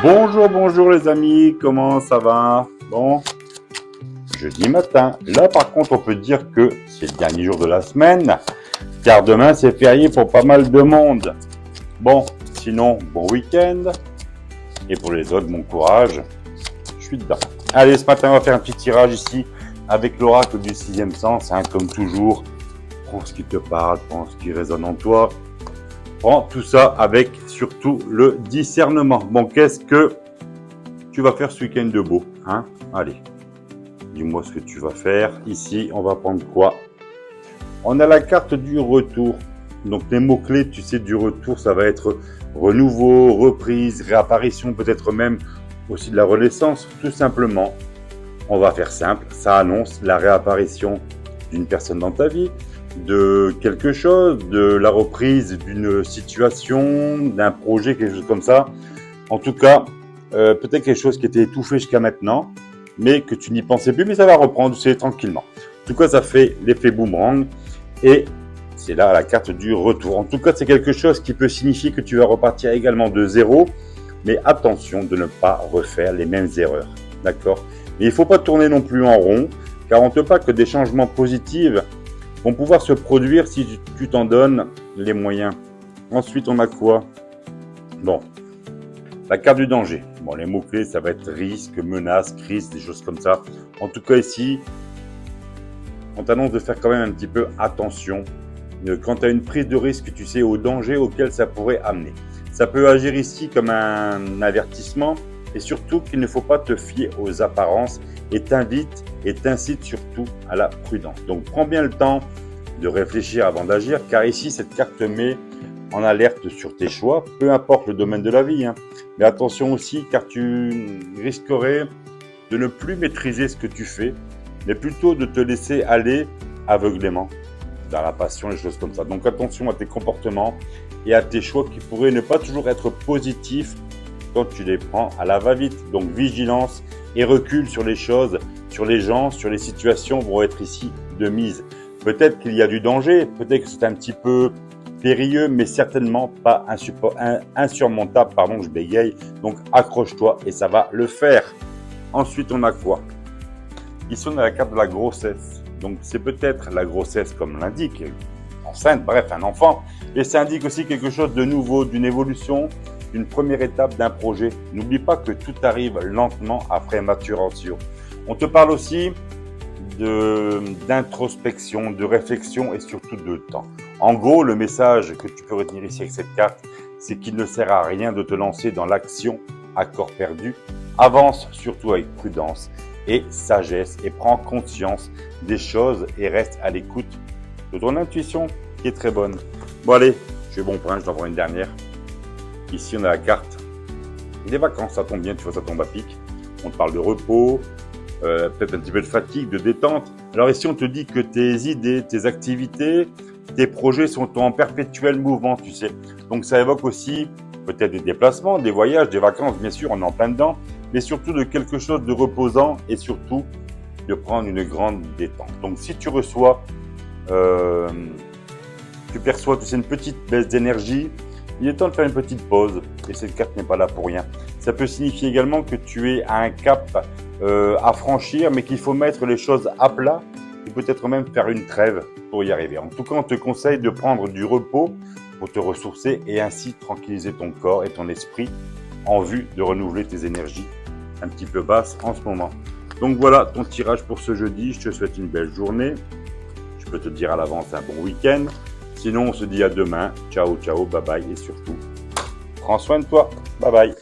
Bonjour, bonjour les amis, comment ça va? Bon, jeudi matin. Là par contre on peut dire que c'est le dernier jour de la semaine, car demain c'est férié pour pas mal de monde. Bon, sinon bon week-end, et pour les autres bon courage, je suis dedans. Allez, ce matin on va faire un petit tirage ici avec l'oracle du sixième sens, hein, comme toujours. Prends ce qui te parle, prends ce qui résonne en toi. Prends tout ça avec surtout le discernement. Bon, qu'est-ce que tu vas faire ce week-end de beau, hein? Allez, dis-moi ce que tu vas faire. Ici, on va prendre quoi? On a la carte du retour. Donc, les mots-clés, tu sais, du retour, ça va être renouveau, reprise, réapparition, peut-être même aussi de la renaissance, tout simplement. On va faire simple. Ça annonce la réapparition d'une personne dans ta vie, de quelque chose, de la reprise d'une situation, d'un projet, quelque chose comme ça. En tout cas, peut-être quelque chose qui était étouffé jusqu'à maintenant, mais que tu n'y pensais plus, mais ça va reprendre, c'est tranquillement. En tout cas, ça fait l'effet boomerang et c'est là la carte du retour. En tout cas, c'est quelque chose qui peut signifier que tu vas repartir également de zéro, mais attention de ne pas refaire les mêmes erreurs, d'accord? Mais il ne faut pas tourner non plus en rond, car on ne te parle que des changements positifs vont pouvoir se produire si tu t'en donnes les moyens. Ensuite, on a quoi? Bon, la carte du danger. Bon, les mots-clés, ça va être risque, menace, crise, des choses comme ça. En tout cas, ici, on t'annonce de faire quand même un petit peu attention. Quand tu as une prise de risque, tu sais, au danger auquel ça pourrait amener. Ça peut agir ici comme un avertissement et surtout qu'il ne faut pas te fier aux apparences et t'invite et t'incite surtout à la prudence. Donc, prends bien le temps de réfléchir avant d'agir, car ici, cette carte te met en alerte sur tes choix, peu importe le domaine de la vie, hein. Mais attention aussi, car tu risquerais de ne plus maîtriser ce que tu fais, mais plutôt de te laisser aller aveuglément dans la passion, les choses comme ça. Donc, attention à tes comportements et à tes choix qui pourraient ne pas toujours être positifs quand tu les prends à la va-vite. Donc, vigilance et recul sur les choses, sur les gens, sur les situations vont être ici de mise. Peut-être qu'il y a du danger, peut-être que c'est un petit peu périlleux, mais certainement pas insurmontable. Pardon, je bégaye. Donc, accroche-toi et ça va le faire. Ensuite, on a quoi? Ici, on a la carte de la grossesse. Donc, c'est peut-être la grossesse comme l'indique, enceinte, bref, un enfant. Et ça indique aussi quelque chose de nouveau, d'une évolution, d'une première étape d'un projet. N'oublie pas que tout arrive lentement après maturation. On te parle aussi d'introspection, de réflexion et surtout de temps. En gros, le message que tu peux retenir ici avec cette carte, c'est qu'il ne sert à rien de te lancer dans l'action à corps perdu. Avance surtout avec prudence et sagesse et prends conscience des choses et reste à l'écoute de ton intuition qui est très bonne. Bon allez, je suis bon point, je t'envoie une dernière. Ici, on a la carte des vacances. Ça tombe bien, tu vois, ça tombe à pic. On te parle de repos, peut-être un petit peu de fatigue, de détente. Alors ici, on te dit que tes idées, tes activités, tes projets sont en perpétuel mouvement, tu sais. Donc, ça évoque aussi peut-être des déplacements, des voyages, des vacances, bien sûr, on est en plein dedans, mais surtout de quelque chose de reposant et surtout de prendre une grande détente. Donc, si tu reçois, tu perçois, tu sais, une petite baisse d'énergie, il est temps de faire une petite pause et cette carte n'est pas là pour rien. Ça peut signifier également que tu es à un cap à franchir, mais qu'il faut mettre les choses à plat et peut-être même faire une trêve pour y arriver. En tout cas, on te conseille de prendre du repos pour te ressourcer et ainsi tranquilliser ton corps et ton esprit en vue de renouveler tes énergies un petit peu basses en ce moment. Donc voilà ton tirage pour ce jeudi. Je te souhaite une belle journée. Je peux te dire à l'avance un bon week-end. Sinon, on se dit à demain. Ciao, ciao, bye bye et surtout, prends soin de toi. Bye bye.